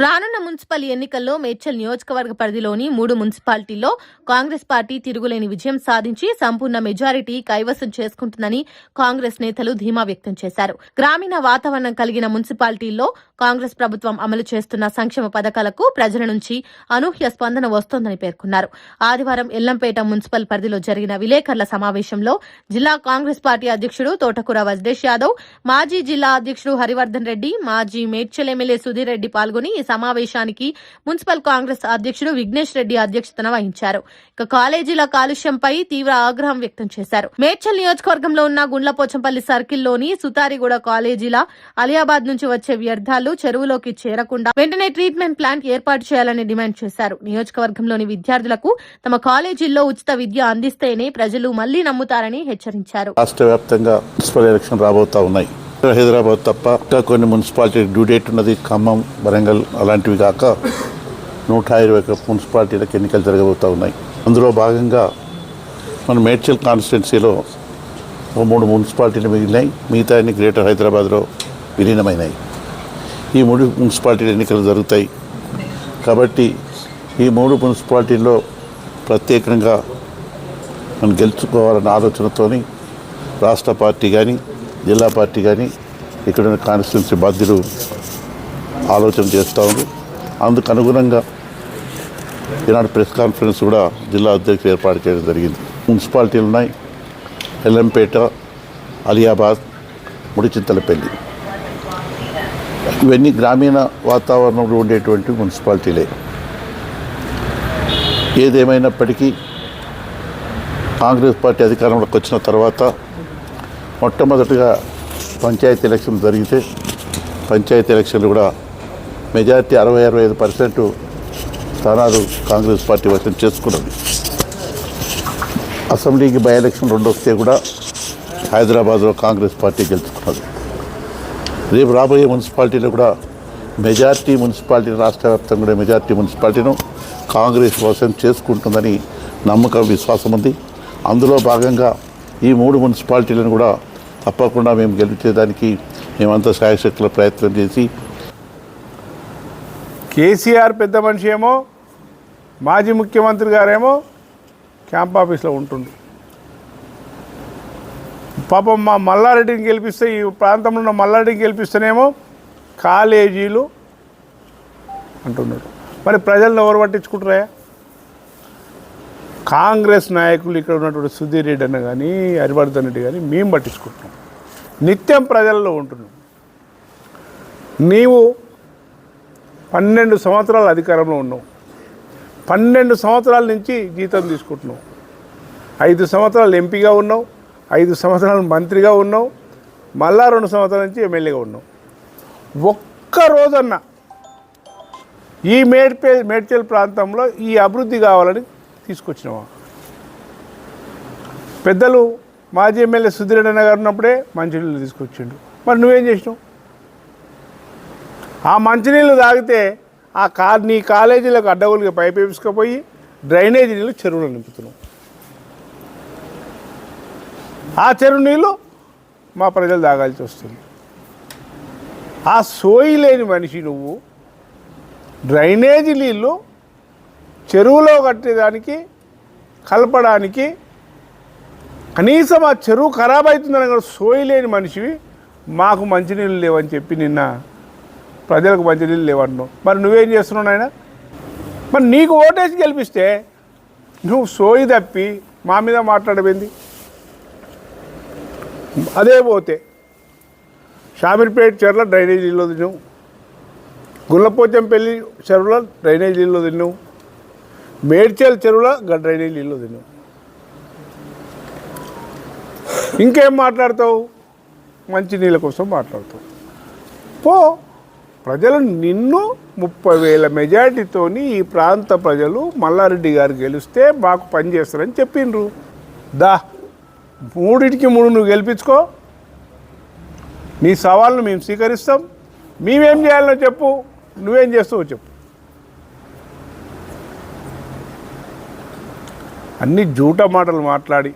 రానున్న మున్సిపల్ ఎన్నికల్లో మేడ్చల్ నియోజకవర్గ పరిధిలోని 3 మున్సిపాలిటీల్లో కాంగ్రెస్ పార్టీ తిరుగులేని విజయం సాధించి సంపూర్ణ మెజారిటీ కైవసం చేసుకుంటుందని కాంగ్రెస్ నేతలు ధీమా వ్యక్తం చేశారు. గ్రామీణ వాతావరణం కలిగిన మున్సిపాలిటీల్లో కాంగ్రెస్ ప్రభుత్వం అమలు చేస్తున్న సంక్షేమ పథకాలకు ప్రజల నుంచి అనూహ్య స్పందన వస్తోందని పేర్కొన్నారు. ఆదివారం ఎల్లంపేట మున్సిపల్ పరిధిలో జరిగిన విలేకరుల సమావేశంలో జిల్లా కాంగ్రెస్ పార్టీ అధ్యక్షుడు తోటకూర వజ్రేష్ యాదవ్, మాజీ జిల్లా అధ్యక్షుడు హరివర్ధన్ రెడ్డి, మాజీ మేడ్చల్ ఎమ్మెల్యే సుధీర్ రెడ్డి పాల్గొని సమావేశానికి మున్సిపల్ కాంగ్రెస్ అధ్యక్షుడు విఘ్నేష్ రెడ్డి అధ్యక్షతన వహించారు. ఇక కాలేజీల కాలుష్యంపై తీవ్ర ఆగ్రహం వ్యక్తం చేశారు. మేడ్చల్ నియోజకవర్గంలో ఉన్న గుండ్లపోచంపల్లి సర్కిల్లోని సుతారిగూడ కాలేజీల అలియాబాద్ నుంచి వచ్చే వ్యర్థాలు చెరువులోకి చేరకుండా వెంటనే ట్రీట్మెంట్ ప్లాంట్ ఏర్పాటు చేయాలని డిమాండ్ చేశారు. నియోజకవర్గంలోని విద్యార్థులకు తమ కాలేజీల్లో ఉచిత విద్య అందిస్తేనే ప్రజలు మళ్లీ నమ్ముతారని హెచ్చరించారు. రాష్ట్ర వ్యాప్తంగా మున్సిపల్ ఎలక్షన్ రాబోతా ఉన్నాయి. హైదరాబాద్ తప్ప ఇంకా కొన్ని మున్సిపాలిటీ డ్యూ డేట్ ఉన్నది. ఖమ్మం, వరంగల్ అలాంటివి కాక 121 మున్సిపాలిటీలకు ఎన్నికలు జరగబోతూ ఉన్నాయి. అందులో భాగంగా మన మేడ్చల్ కాన్స్టిట్యున్సీలో 3 మున్సిపాలిటీలు మిగిలినాయి. మిగతా అన్ని గ్రేటర్ హైదరాబాద్లో విలీనమైనాయి. ఈ 3 మున్సిపాలిటీల ఎన్నికలు జరుగుతాయి కాబట్టి ఈ 3 మున్సిపాలిటీల్లో ప్రత్యేకంగా మనం గెలుచుకోవాలన్న ఆలోచనతోని రాష్ట్ర పార్టీ కానీ జిల్లా పార్టీ కానీ ఇక్కడ ఉన్న కాన్స్టిట్యున్సీ బాధ్యులు ఆలోచన చేస్తూ ఉంది. అందుకు అనుగుణంగా ఈనాడు ప్రెస్ కాన్ఫరెన్స్ కూడా జిల్లా అధ్యక్షులు ఏర్పాటు చేయడం జరిగింది. మున్సిపాలిటీలు ఉన్నాయి. ఎల్లంపేట, అలియాబాద్, ముడిచింతలపల్లి, ఇవన్నీ గ్రామీణ వాతావరణంలో ఉండేటువంటి మున్సిపాలిటీలే. ఏదేమైనప్పటికీ కాంగ్రెస్ పార్టీ అధికారంలోకి వచ్చిన తర్వాత మొట్టమొదటిగా పంచాయతీ ఎలక్షన్ జరిగితే పంచాయతీ ఎలక్షన్లు కూడా మెజారిటీ 60-65% స్థానాలు కాంగ్రెస్ పార్టీ వశం చేసుకున్నది. అసెంబ్లీకి బై ఎలక్షన్ 2 వస్తే కూడా హైదరాబాద్లో కాంగ్రెస్ పార్టీ గెలుచుకున్నది. రేపు రాబోయే మున్సిపాలిటీలో కూడా మెజారిటీ మున్సిపాలిటీ రాష్ట్ర వ్యాప్తంగా కూడా మెజారిటీ మున్సిపాలిటీను కాంగ్రెస్ వశం చేసుకుంటుందని నమ్మకం, విశ్వాసం ఉంది. అందులో భాగంగా ఈ 3 మున్సిపాలిటీలను కూడా తప్పకుండా మేము గెలిచేదానికి మేమంతా శాయశక్తుల ప్రయత్నం చేసి కేసీఆర్ పెద్ద మనిషి ఏమో, మాజీ ముఖ్యమంత్రి గారేమో క్యాంప్ ఆఫీస్లో ఉంటుంది. పాపం మా మల్లారెడ్డిని గెలిపిస్తే, ఈ ప్రాంతంలో ఉన్న మల్లారెడ్డిని గెలిపిస్తేనేమో కాలేజీలు అంటున్నారు. మరి ప్రజలను ఎవరు పట్టించుకుంటారా? కాంగ్రెస్ నాయకులు ఇక్కడ ఉన్నటువంటి సుధీర్ రెడ్డి అన్న కానీ హరివర్ధన్ రెడ్డి కానీ మేము పట్టించుకుంటున్నాం. నిత్యం ప్రజల్లో ఉంటున్నాం. నీవు 12 సంవత్సరాలు అధికారంలో ఉన్నావు. 12 సంవత్సరాల నుంచి జీతం తీసుకుంటున్నావు. 5 సంవత్సరాలు ఎంపీగా ఉన్నావు, 5 సంవత్సరాలు మంత్రిగా ఉన్నావు, మళ్ళా 2 సంవత్సరాల నుంచి ఎమ్మెల్యేగా ఉన్నావు. ఒక్కరోజన్నా ఈ మేడ్చల్ ప్రాంతంలో ఈ అభివృద్ధి కావాలని తీసుకొచ్చినావా? పెద్దలు మాజీ ఎమ్మెల్యే సుధీర్ రెడ్డి గారు ఉన్నప్పుడే మంచినీళ్ళు తీసుకొచ్చిండు. మరి నువ్వేం చేసినావు? ఆ మంచినీళ్ళు తాగితే నీ కాలేజీలకు అడ్డగోలుగా పైపు వేసుకుపోయి డ్రైనేజీ నీళ్ళు చెరువులో నింపుతున్నావు. ఆ చెరువు నీళ్ళు మా ప్రజలు తాగాల్సి వస్తుంది. ఆ సోయి లేని మనిషి నువ్వు డ్రైనేజీ నీళ్ళు చెరువులో కట్టేదానికి కలపడానికి కనీసం ఆ చెరువు ఖరాబ్ అవుతుందని కూడా సోయలేని మనిషివి మాకు మంచినీళ్ళు లేవని చెప్పి నిన్న ప్రజలకు మంచినీళ్ళు లేవన్నావు. మరి నువ్వేం చేస్తున్నావు నాయన? మరి నీకు ఓటేసి గెలిపిస్తే నువ్వు సోయి తప్పి మా మీద మాట్లాడబోయింది. అదే పోతే షామీర్పేట చెరువులో డ్రైనేజ్ నీళ్ళు తిన్నావు, గుల్లపోచంపల్లి చెరువులో డ్రైనేజ్ నీళ్ళు తిన్నావు, మేడ్చల్ చెరువులో డ్రైనేజ్ నీళ్ళు తిన్నావు. ఇంకేం మాట్లాడతావు? మంచి నీళ్ళ కోసం మాట్లాడతావు. పో, ప్రజలు నిన్ను 30,000 మెజార్టీతోని ఈ ప్రాంత ప్రజలు మల్లారెడ్డి గారు గెలిస్తే మాకు పని చేస్తారని చెప్పిండ్రు. 3కి 3 నువ్వు గెలిపించుకో. నీ సవాళ్ళను మేము స్వీకరిస్తాం. మేమేం చేయాలో చెప్పు, నువ్వేం చేస్తావో చెప్పు. అన్ని జూట మాటలు మాట్లాడి,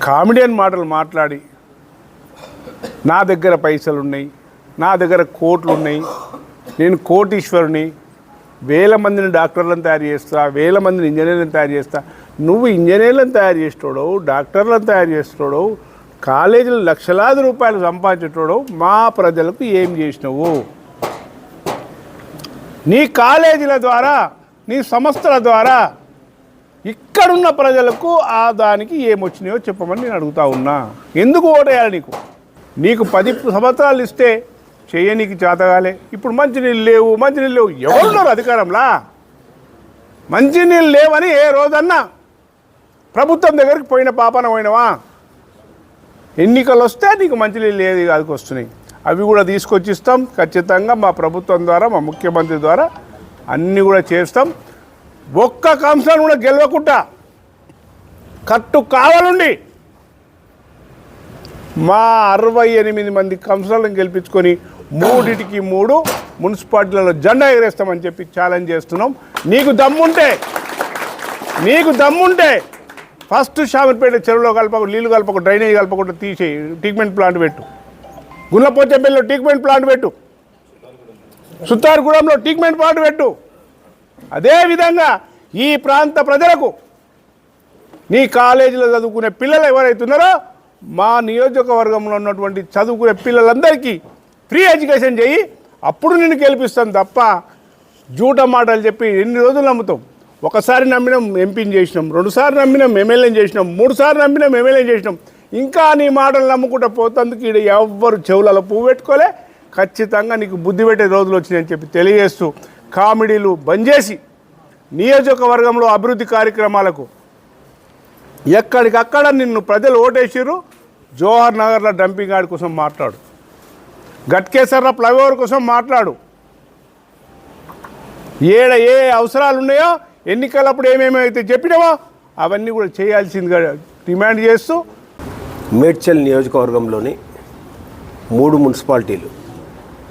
కామెడియన్ మాటలు మాట్లాడి, నా దగ్గర పైసలు ఉన్నాయి, నా దగ్గర కోట్లు ఉన్నాయి, నేను కోటీశ్వరుని, వేల మందిని డాక్టర్లను తయారు చేస్తా, వేల మందిని ఇంజనీర్లను తయారు చేస్తా. నువ్వు ఇంజనీర్లను తయారు చేసేటోడవు, డాక్టర్లను తయారు చేసేటోడవు, కాలేజీలు లక్షలాది రూపాయలు సంపాదించేటోడవు, మా ప్రజలకు ఏం చేసినావు? నీ కాలేజీల ద్వారా, నీ సంస్థల ద్వారా ఇక్కడున్న ప్రజలకు ఆ దానికి ఏమొచ్చినాయో చెప్పమని నేను అడుగుతా ఉన్నా. ఎందుకు ఓటేయాలి నీకు? నీకు 10 సంవత్సరాలు ఇస్తే చేయనీకి చేతగాలే. ఇప్పుడు మంచినీళ్ళు లేవు. ఎవరున్నారు అధికారంలా? మంచినీళ్ళు లేవని ఏ రోజన్నా ప్రభుత్వం దగ్గరికి పోయిన పాపన పోయినవా? ఎన్నికలు వస్తే నీకు మంచినీళ్ళు లేదు అదికి వస్తున్నాయి. అవి కూడా తీసుకొచ్చిస్తాం ఖచ్చితంగా. మా ప్రభుత్వం ద్వారా, మా ముఖ్యమంత్రి ద్వారా అన్నీ కూడా చేస్తాం. ఒక్క కౌన్సిలర్ కూడా గెలవకుండా కట్టు కావాలండి మా 68 మంది కౌన్సిలర్లను గెలిపించుకొని 3టికి 3 మున్సిపాలిటీలలో జెండా ఎగరేస్తామని చెప్పి ఛాలెంజ్ చేస్తున్నాం. నీకు దమ్ముంటే ఫస్ట్ షామర్పేట చెరువులో నీళ్లు కలపకుండా, డ్రైనేజ్ కలపకుండా తీసేయి. ట్రీట్మెంట్ ప్లాంట్ పెట్టు. గుల్లపోచంపల్లిలో ట్రీట్మెంట్ ప్లాంట్ పెట్టు. సుత్తారుగూడెంలో ట్రీట్మెంట్ ప్లాంట్ పెట్టు. అదేవిధంగా ఈ ప్రాంత ప్రజలకు, నీ కాలేజీలో చదువుకునే పిల్లలు ఎవరైతున్నారో మా నియోజకవర్గంలో ఉన్నటువంటి చదువుకునే పిల్లలందరికీ ఫ్రీ ఎడ్యుకేషన్ చేయి. అప్పుడు నిన్ను గెలిపిస్తాం తప్ప జూట మాటలు చెప్పి ఎన్ని రోజులు నమ్ముతాం? ఒకసారి నమ్మినాం ఎంపీని చేసినాం, 2 సార్లు నమ్మినాం ఎమ్మెల్యేని చేసినాం, 3 సార్లు నమ్మినాం ఎమ్మెల్యేని చేసినాం. ఇంకా నీ మాటలు నమ్ముకుంటూ పోతందుకు ఈడ ఎవ్వరు చెవులలో పువ్వు పెట్టుకోలే. ఖచ్చితంగా నీకు బుద్ధి పెట్టే రోజులు వచ్చినాయని చెప్పి తెలియజేస్తూ కామెడీలు బంద్ చేసి నియోజకవర్గంలో అభివృద్ధి కార్యక్రమాలకు ఎక్కడికక్కడ నిన్ను ప్రజలు ఓటేసిర్రు. జోహర్ నగర్లో డంపింగ్ యార్డ్ కోసం మాట్లాడు, గట్కేసర్ల ఫ్లైఓవర్ కోసం మాట్లాడు. ఏ అవసరాలు ఉన్నాయో ఎన్నికలప్పుడు ఏమేమైతే చెప్పినావో అవన్నీ కూడా చేయాల్సిందిగా డిమాండ్ చేస్తూ మేడ్చల్ నియోజకవర్గంలోని 3 మున్సిపాలిటీలు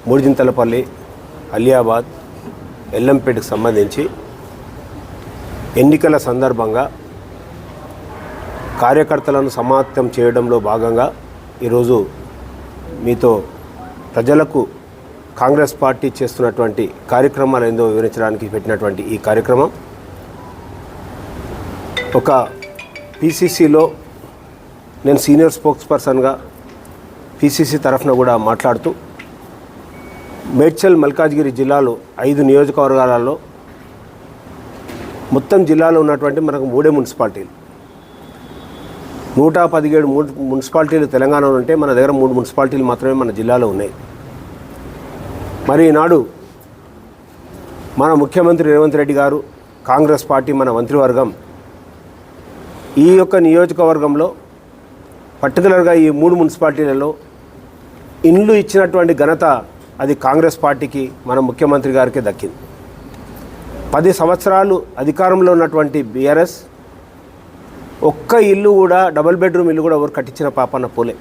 మూడుజింతలపల్లి, అలియాబాద్, ఎల్లంపేటకు సంబంధించి ఎన్నికల సందర్భంగా కార్యకర్తలను సమాయత్తం చేయడంలో భాగంగా ఈరోజు మీతో ప్రజలకు కాంగ్రెస్ పార్టీ చేస్తున్నటువంటి కార్యక్రమాలు ఏందో వివరించడానికి పెట్టినటువంటి ఈ కార్యక్రమం ఒక పీసీసీలో నేను సీనియర్ స్పోక్స్ పర్సన్గా పీసీసీ తరఫున కూడా మాట్లాడుతూ మేడ్చల్ మల్కాజ్గిరి జిల్లాలో 5 నియోజకవర్గాలలో మొత్తం జిల్లాలో ఉన్నటువంటి మనకు 3 మున్సిపాలిటీలు, 117 మున్సిపాలిటీలు తెలంగాణలో ఉంటే మన దగ్గర 3 మున్సిపాలిటీలు మాత్రమే మన జిల్లాలో ఉన్నాయి. మరి ఈనాడు మన ముఖ్యమంత్రి రేవంత్ రెడ్డి గారు, కాంగ్రెస్ పార్టీ, మన మంత్రివర్గం ఈ యొక్క నియోజకవర్గంలో పర్టికులర్గా ఈ 3 మున్సిపాలిటీలలో ఇండ్లు ఇచ్చినటువంటి ఘనత అది కాంగ్రెస్ పార్టీకి, మన ముఖ్యమంత్రి గారికి దక్కింది. 10 సంవత్సరాలు అధికారంలో ఉన్నటువంటి బీఆర్ఎస్ ఒక్క ఇల్లు కూడా, డబుల్ బెడ్రూమ్ ఇల్లు కూడా ఎవరు కట్టించిన పాపన్న పోలే.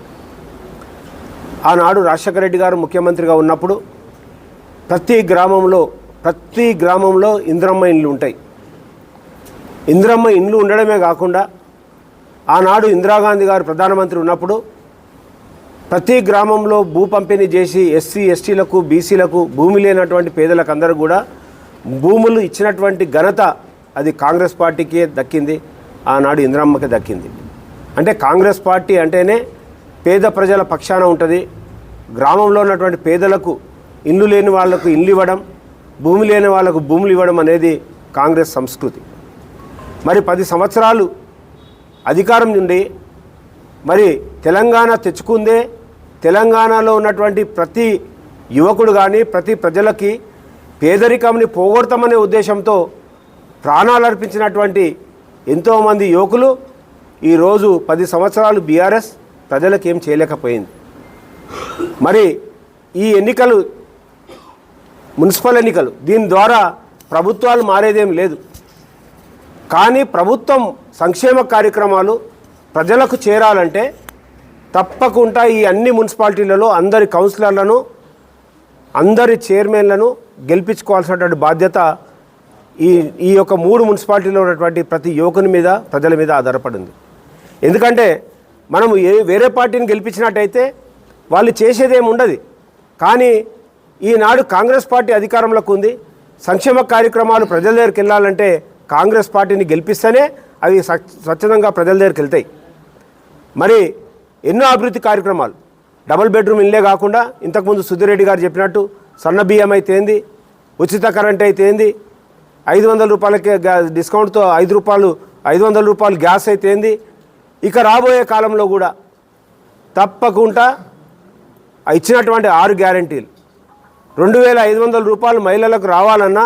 ఆనాడు రాజశేఖర రెడ్డి గారు ముఖ్యమంత్రిగా ఉన్నప్పుడు ప్రతి గ్రామంలో ఇందిరమ్మ ఇండ్లు ఉంటాయి. ఇందిరమ్మ ఇండ్లు ఉండడమే కాకుండా ఆనాడు ఇందిరాగాంధీ గారు ప్రధానమంత్రి ఉన్నప్పుడు ప్రతి గ్రామంలో భూ పంపిణీ చేసి ఎస్సీ ఎస్టీలకు బీసీలకు భూమి లేనటువంటి పేదలకు అందరూ కూడా భూములు ఇచ్చినటువంటి ఘనత అది కాంగ్రెస్ పార్టీకే దక్కింది, ఆనాడు ఇందిరమ్మకి దక్కింది. అంటే కాంగ్రెస్ పార్టీ అంటేనే పేద ప్రజల పక్షాన ఉంటుంది. గ్రామంలో ఉన్నటువంటి పేదలకు, ఇల్లు లేని వాళ్లకు ఇల్లు ఇవ్వడం, భూమి లేని వాళ్లకు భూములు ఇవ్వడం అనేది కాంగ్రెస్ సంస్కృతి. మరి 10 సంవత్సరాలు అధికారం నుండి మరి తెలంగాణ తెచ్చుకుందే తెలంగాణలో ఉన్నటువంటి ప్రతి యువకుడు కానీ ప్రతి ప్రజలకి పేదరికంని పోగొడతామనే ఉద్దేశంతో ప్రాణాలు అర్పించినటువంటి ఎంతోమంది యువకులు ఈరోజు 10 సంవత్సరాలు బీఆర్ఎస్ ప్రజలకు ఏం చేయలేకపోయింది. మరి ఈ ఎన్నికలు, మున్సిపల్ ఎన్నికలు, దీని ద్వారా ప్రభుత్వాలు మారేదేం లేదు. కానీ ప్రభుత్వం సంక్షేమ కార్యక్రమాలు ప్రజలకు చేరాలంటే తప్పకుండా ఈ అన్ని మున్సిపాలిటీలలో అందరి కౌన్సిలర్లను, అందరి చైర్మన్లను గెలిపించుకోవాల్సినటువంటి బాధ్యత ఈ యొక్క 3 మున్సిపాలిటీలో ఉన్నటువంటి ప్రతి యువకుని మీద, ప్రజల మీద ఆధారపడింది. ఎందుకంటే మనం వేరే పార్టీని గెలిపించినట్టయితే వాళ్ళు చేసేదేమి ఉండదు. కానీ ఈనాడు కాంగ్రెస్ పార్టీ అధికారంలోకి ఉంది. సంక్షేమ కార్యక్రమాలు ప్రజల దగ్గరికి వెళ్ళాలంటే కాంగ్రెస్ పార్టీని గెలిపిస్తేనే అవి స్వచ్ఛందంగా ప్రజల దగ్గరికి వెళ్తాయి. మరి ఎన్నో అభివృద్ధి కార్యక్రమాలు, డబుల్ బెడ్రూమ్ ఇల్లే కాకుండా ఇంతకుముందు సుధిరెడ్డి గారు చెప్పినట్టు సన్న బియ్యం అయితే ఏంది, ఉచిత కరెంట్ అయితే ఏంది, 500 రూపాయలకే డిస్కౌంట్తో 500 రూపాయలు గ్యాస్ అయితే ఏంది, ఇక రాబోయే కాలంలో కూడా తప్పకుండా ఇచ్చినటువంటి 6 గ్యారంటీలు 2500 రూపాయలు మహిళలకు రావాలన్నా,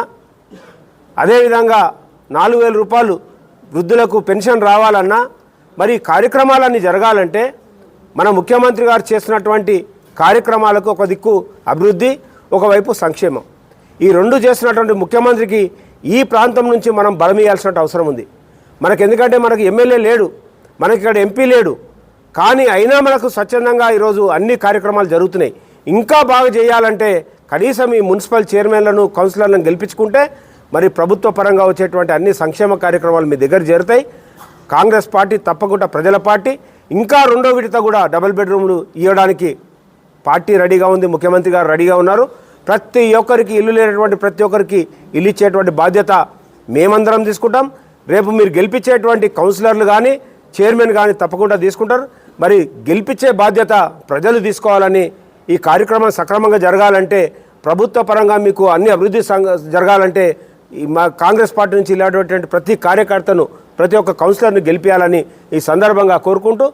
అదేవిధంగా 4000 రూపాయలు వృద్ధులకు పెన్షన్ రావాలన్నా, మరి కార్యక్రమాలన్నీ జరగాలంటే మన ముఖ్యమంత్రి గారు చేస్తున్నటువంటి కార్యక్రమాలకు ఒక దిక్కు అభివృద్ధి, ఒకవైపు సంక్షేమం, ఈ రెండు చేస్తున్నటువంటి ముఖ్యమంత్రికి ఈ ప్రాంతం నుంచి మనం బలం ఇవ్వాల్సిన అవసరం ఉంది. మనకు ఎందుకంటే మనకు ఎమ్మెల్యే లేడు, మనకి ఇక్కడ ఎంపీ లేడు, కానీ అయినా మనకు స్వచ్ఛందంగా ఈరోజు అన్ని కార్యక్రమాలు జరుగుతున్నాయి. ఇంకా బాగా చేయాలంటే కనీసం ఈ మున్సిపల్ చైర్మన్లను, కౌన్సిలర్లను గెలిపించుకుంటే మరి ప్రభుత్వ పరంగా వచ్చేటువంటి అన్ని సంక్షేమ కార్యక్రమాలు మీ దగ్గర చేరుతాయి. కాంగ్రెస్ పార్టీ తప్పకుండా ప్రజల పార్టీ. ఇంకా రెండో విడత కూడా డబుల్ బెడ్రూమ్లు ఇవ్వడానికి పార్టీ రెడీగా ఉంది, ముఖ్యమంత్రి గారు రెడీగా ఉన్నారు. ప్రతి ఒక్కరికి ఇల్లు లేనటువంటి ప్రతి ఒక్కరికి ఇల్లు ఇచ్చేటువంటి బాధ్యత మేమందరం తీసుకుంటాం. రేపు మీరు గెలిపించేటువంటి కౌన్సిలర్లు కానీ, చైర్మన్ కానీ తప్పకుండా తీసుకుంటారు. మరి గెలిపించే బాధ్యత ప్రజలు తీసుకోవాలని, ఈ కార్యక్రమం సక్రమంగా జరగాలంటే, ప్రభుత్వ పరంగా మీకు అన్ని అభివృద్ధి జరగాలంటే మా కాంగ్రెస్ పార్టీ నుంచి ఇలాంటి ప్రతి కార్యకర్తను, ప్రతి ఒక్క కౌన్సిలర్ను గెలిపించాలని ఈ సందర్భంగా కోరుకుంటూ